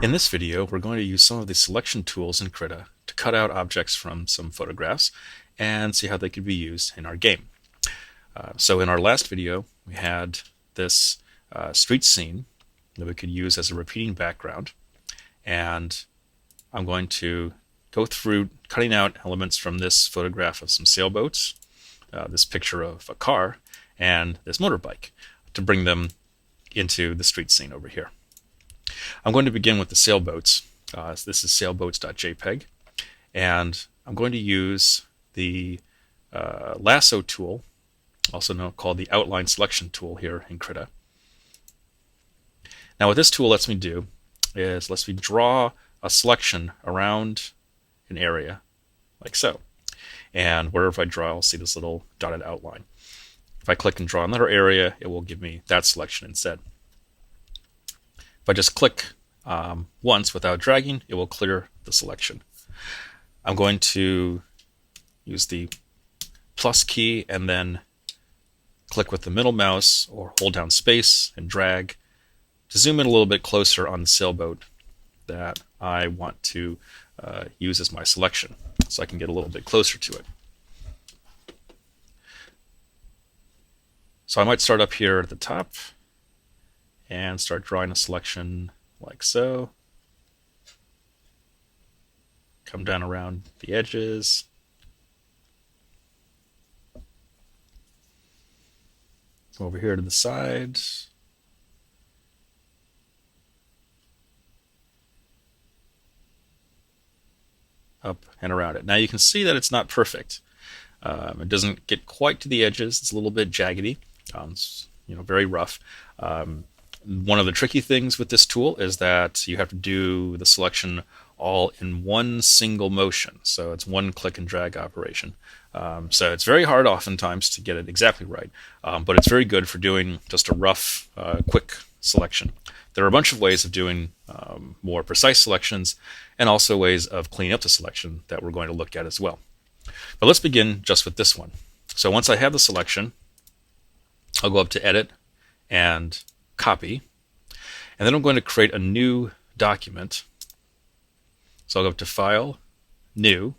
In this video, we're going to use some of the selection tools in Krita to cut out objects from some photographs and see how they could be used in our game. So in our last video, we had this street scene that we could use as a repeating background, and I'm going to go through cutting out elements from this photograph of some sailboats, this picture of a car, and this motorbike to bring them into the street scene over here. I'm going to begin with the sailboats. So this is sailboats.jpg, and I'm going to use the lasso tool, also called the outline selection tool here in Krita. Now what this tool lets me do is lets me draw a selection around an area like so. And wherever I draw, I'll see this little dotted outline. If I click and draw another area, it will give me that selection instead. If I just click once without dragging, it will clear the selection. I'm going to use the plus key and then click with the middle mouse or hold down space and drag to zoom in a little bit closer on the sailboat that I want to use as my selection, so I can get a little bit closer to it. So I might start up here at the top and start drawing a selection like so. Come down around the edges. Come over here to the side. Up and around it. Now you can see that it's not perfect. It doesn't get quite to the edges. It's a little bit jaggedy. It's, very rough. One of the tricky things with this tool is that you have to do the selection all in one single motion. So it's one click and drag operation. So it's very hard oftentimes to get it exactly right, but it's very good for doing just a rough, quick selection. There are a bunch of ways of doing more precise selections and also ways of cleaning up the selection that we're going to look at as well. But let's begin just with this one. So once I have the selection, I'll go up to Edit and Copy, and then I'm going to create a new document. So I'll go up to File, New,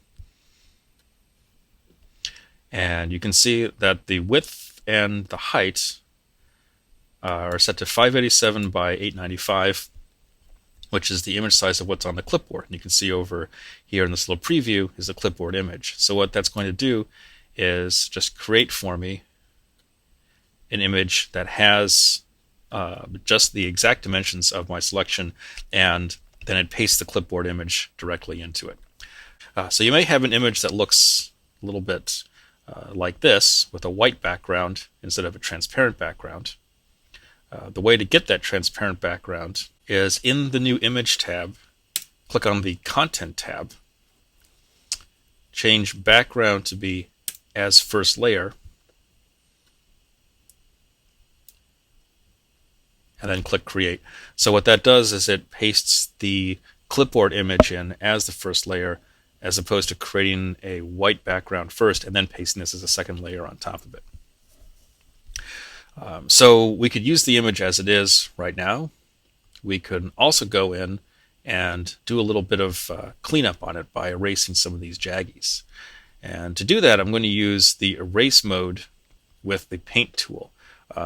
and you can see that the width and the height are set to 587 by 895, which is the image size of what's on the clipboard. And you can see over here in this little preview is the clipboard image. So what that's going to do is just create for me an image that has just the exact dimensions of my selection, and then it pastes the clipboard image directly into it. So you may have an image that looks a little bit like this with a white background instead of a transparent background. The way to get that transparent background is in the New Image tab, click on the Content tab, change Background to be as First Layer, and then click Create. So what that does is it pastes the clipboard image in as the first layer, as opposed to creating a white background first and then pasting this as a second layer on top of it. So we could use the image as it is right now. We could also go in and do a little bit of cleanup on it by erasing some of these jaggies. And to do that, I'm going to use the erase mode with the paint tool.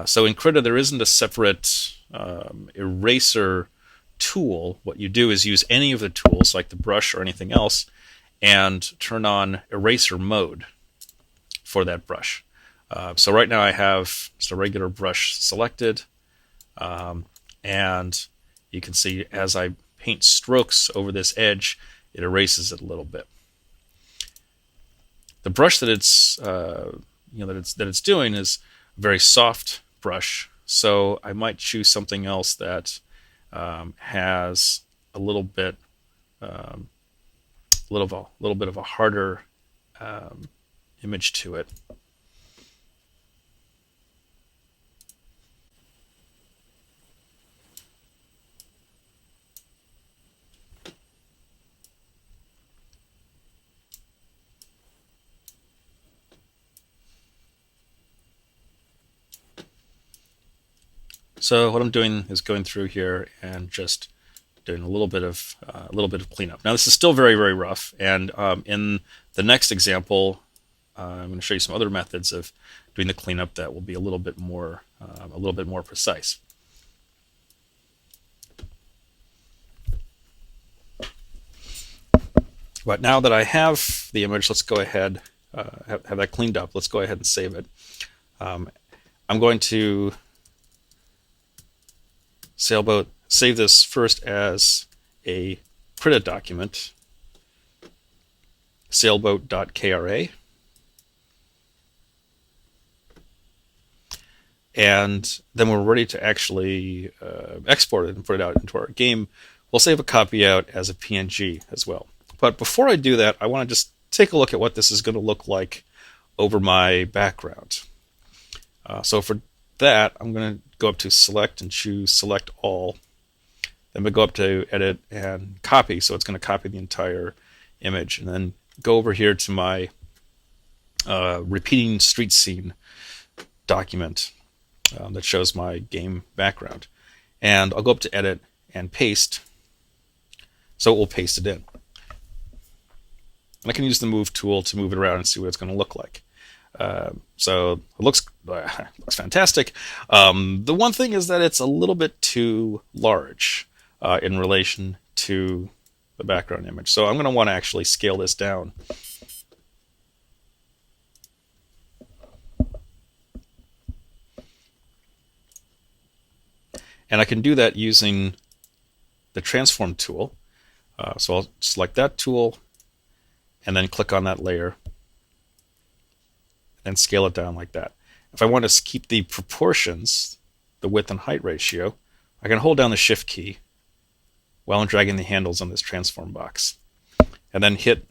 So in Krita, there isn't a separate eraser tool. What you do is use any of the tools, like the brush or anything else, and turn on eraser mode for that brush. So right now I have just a regular brush selected, and you can see as I paint strokes over this edge, it erases it a little bit. The brush that it's doing is a very soft brush, so I might choose something else that has a little bit of a harder image to it. So what I'm doing is going through here and just doing a little bit of cleanup. Now this is still very, very rough, and in the next example, I'm going to show you some other methods of doing the cleanup that will be a little bit more precise. But now that I have the image, let's go ahead, have that cleaned up. Let's go ahead and save it. I'm going to save this first as a credit document, sailboat.kra. And then when we're ready to actually export it and put it out into our game, we'll save a copy out as a PNG as well. But before I do that, I want to just take a look at what this is going to look like over my background. So for that, I'm going to go up to Select and choose Select All. Then we go up to Edit and Copy, so it's going to copy the entire image. And then go over here to my repeating street scene document that shows my game background. And I'll go up to Edit and Paste, so it will paste it in. And I can use the Move tool to move it around and see what it's going to look like. So it looks fantastic. The one thing is that it's a little bit too large in relation to the background image. So I'm going to want to actually scale this down. And I can do that using the Transform tool. So I'll select that tool and then click on that layer and scale it down like that. If I want to keep the proportions, the width and height ratio, I can hold down the Shift key while I'm dragging the handles on this transform box, and then hit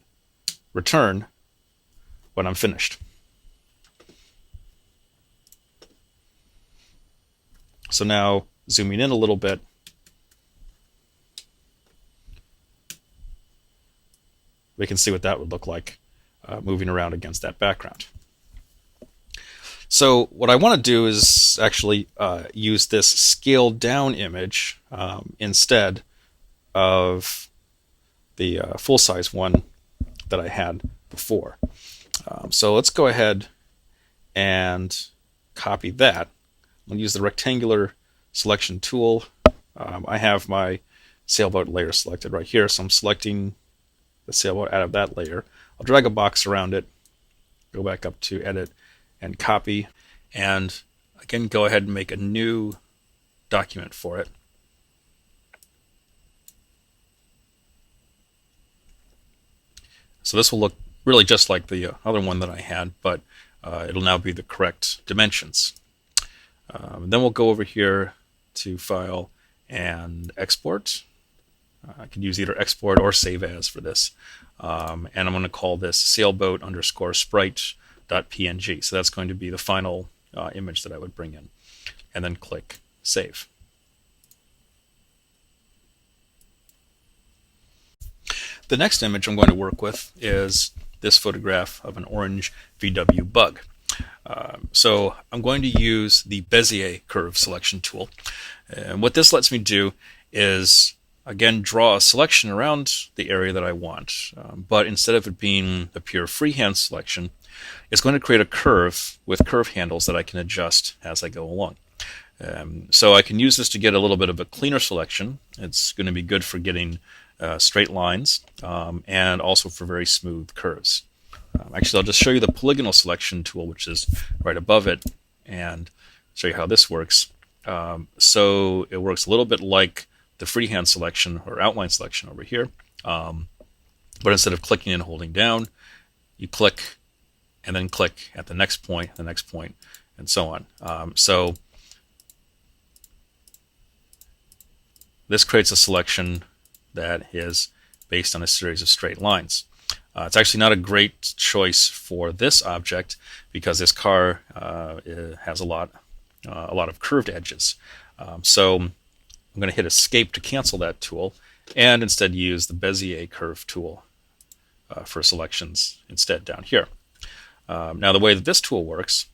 Return when I'm finished. So now, zooming in a little bit, we can see what that would look like moving around against that background. So what I want to do is actually use this scaled down image instead of the full-size one that I had before. So let's go ahead and copy that. I'm going to use the rectangular selection tool. I have my sailboat layer selected right here, so I'm selecting the sailboat out of that layer. I'll drag a box around it, go back up to Edit and Copy, and again go ahead and make a new document for it. So this will look really just like the other one that I had, but it'll now be the correct dimensions. Then we'll go over here to File and Export. I can use either Export or Save As for this. And I'm going to call this sailboat_sprite.png. So that's going to be the final image that I would bring in. And then click Save. The next image I'm going to work with is this photograph of an orange VW bug. So I'm going to use the Bezier curve selection tool. And what this lets me do is, again, draw a selection around the area that I want. But instead of it being a pure freehand selection, it's going to create a curve with curve handles that I can adjust as I go along. So I can use this to get a little bit of a cleaner selection. It's going to be good for getting straight lines and also for very smooth curves. Actually, I'll just show you the polygonal selection tool, which is right above it, and show you how this works. So it works a little bit like the freehand selection or outline selection over here, but instead of clicking and holding down, you click and then click at the next point, and so on. So this creates a selection that is based on a series of straight lines. It's actually not a great choice for this object because this car has a lot of curved edges. So I'm going to hit Escape to cancel that tool and instead use the Bezier curve tool for selections instead down here. Now the way that this tool works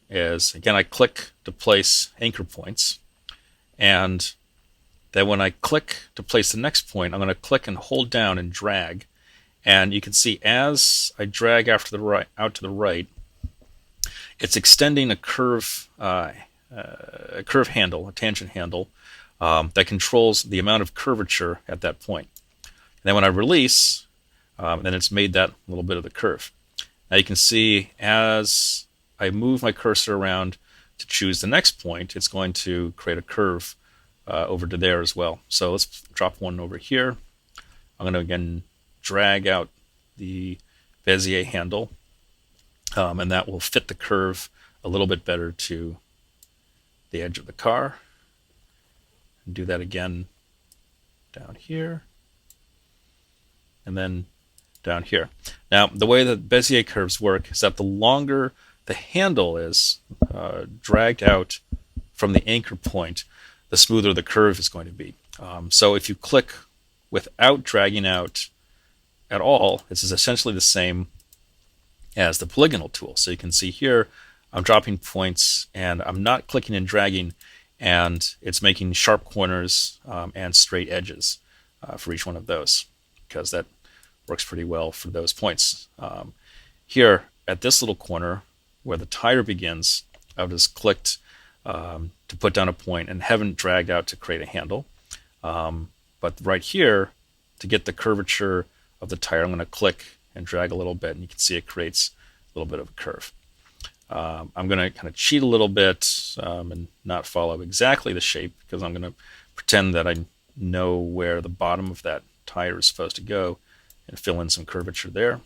is, again, I click to place anchor points, and Then when I click to place the next point, I'm going to click and hold down and drag. And you can see as I drag out to the right, it's extending a curve handle, a tangent handle, that controls the amount of curvature at that point. And then when I release, then it's made that little bit of the curve. Now you can see as I move my cursor around to choose the next point, it's going to create a curve over to there as well. So let's drop one over here. I'm going to again drag out the Bezier handle, and that will fit the curve a little bit better to the edge of the car. And do that again down here, and then down here. Now, the way that Bezier curves work is that the longer the handle is dragged out from the anchor point, the smoother the curve is going to be. So if you click without dragging out at all, this is essentially the same as the polygonal tool. So you can see here, I'm dropping points and I'm not clicking and dragging, and it's making sharp corners and straight edges for each one of those, because that works pretty well for those points. Here at this little corner where the tire begins, I've just clicked to put down a point and haven't dragged out to create a handle. But right here, to get the curvature of the tire, I'm going to click and drag a little bit, and you can see it creates a little bit of a curve. I'm going to kind of cheat a little bit and not follow exactly the shape, because I'm going to pretend that I know where the bottom of that tire is supposed to go and fill in some curvature there.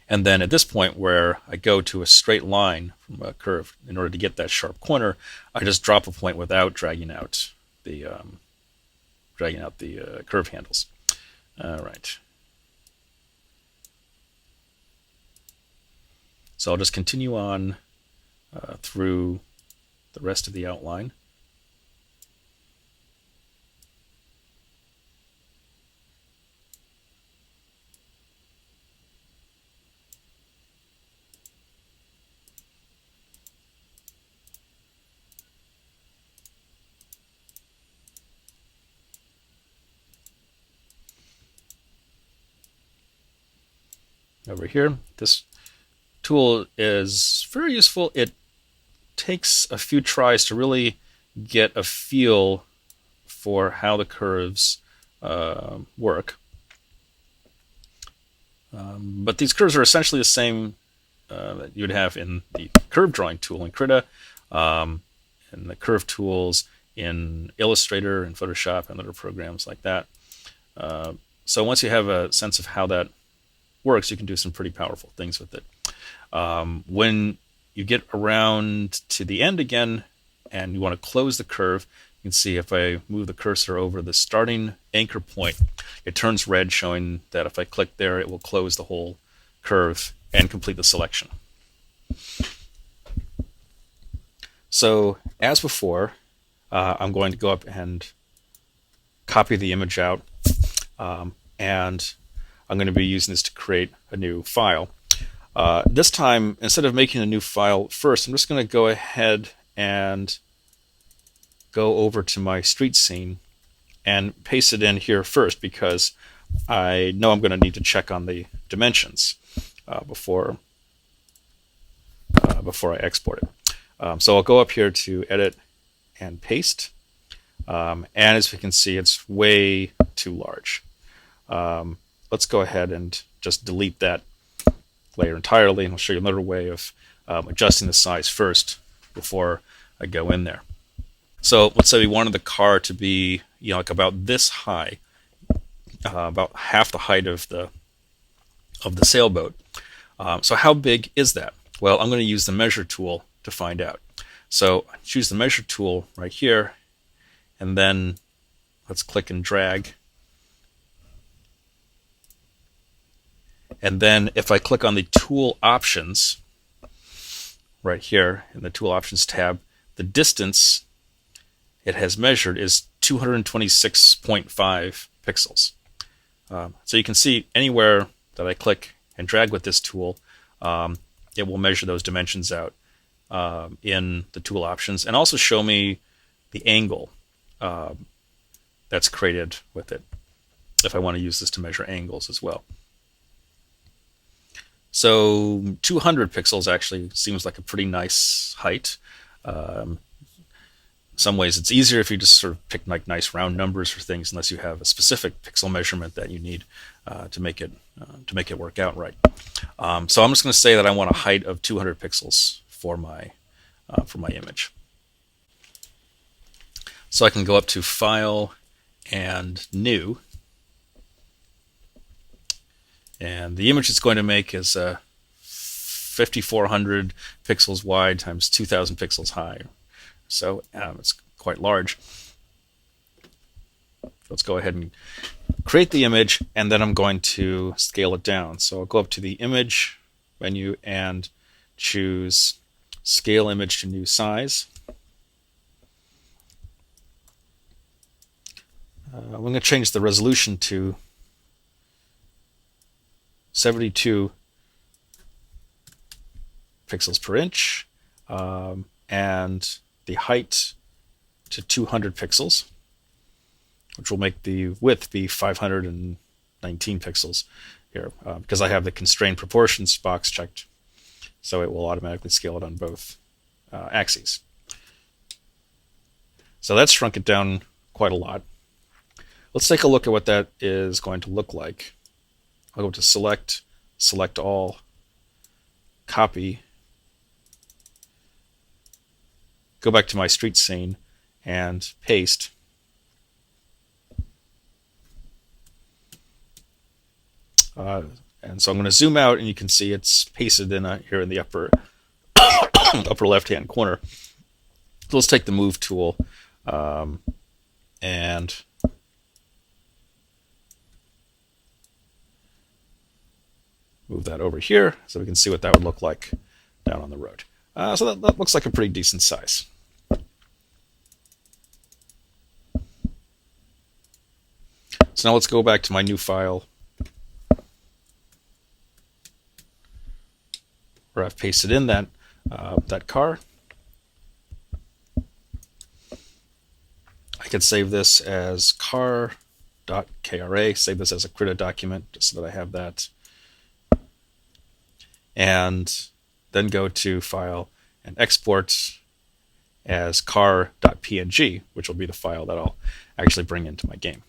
And then at this point where I go to a straight line from a curve, in order to get that sharp corner, I just drop a point without dragging out the curve handles. All right. So I'll just continue on through the rest of the outline. Over here, this tool is very useful. It takes a few tries to really get a feel for how the curves work. But these curves are essentially the same that you would have in the curve drawing tool in Krita, and the curve tools in Illustrator and Photoshop and other programs like that. So once you have a sense of how that works, you can do some pretty powerful things with it. When you get around to the end again and you want to close the curve, you can see if I move the cursor over the starting anchor point, it turns red, showing that if I click there, it will close the whole curve and complete the selection. So as before, I'm going to go up and copy the image out, and I'm going to be using this to create a new file. This time, instead of making a new file first, I'm just going to go ahead and go over to my street scene and paste it in here first, because I know I'm going to need to check on the dimensions before I export it. So I'll go up here to Edit and Paste, and as we can see, it's way too large. Let's go ahead and just delete that layer entirely, and I'll show you another way of adjusting the size first before I go in there. So let's say we wanted the car to be, like about this high, about half the height of the sailboat. So how big is that? Well, I'm going to use the measure tool to find out. So choose the measure tool right here, and then let's click and drag. And then if I click on the tool options right here in the tool options tab, the distance it has measured is 226.5 pixels. So you can see anywhere that I click and drag with this tool, it will measure those dimensions out in the tool options, and also show me the angle that's created with it, if I want to use this to measure angles as well. So 200 pixels actually seems like a pretty nice height. In some ways it's easier if you just sort of pick like nice round numbers for things, unless you have a specific pixel measurement that you need to make it work out right. So I'm just going to say that I want a height of 200 pixels for my image. So I can go up to File and New, and the image it's going to make is 5,400 pixels wide times 2,000 pixels high. So it's quite large. Let's go ahead and create the image, and then I'm going to scale it down. So I'll go up to the Image menu and choose Scale Image to New Size. I'm going to change the resolution to 72 pixels per inch, and the height to 200 pixels, which will make the width be 519 pixels here, because I have the constrained proportions box checked, so it will automatically scale it on both axes. So that's shrunk it down quite a lot. Let's take a look at what that is going to look like. I'll go to Select, Select All, Copy, go back to my street scene, and paste. And so I'm going to zoom out, and you can see it's pasted in here in the upper left-hand corner. So let's take the Move tool and move that over here so we can see what that would look like down on the road. So that looks like a pretty decent size. So now let's go back to my new file where I've pasted in that car. I could save this as car.kra, save this as a CRITA document just so that I have that. And then go to File and Export as car.png, which will be the file that I'll actually bring into my game.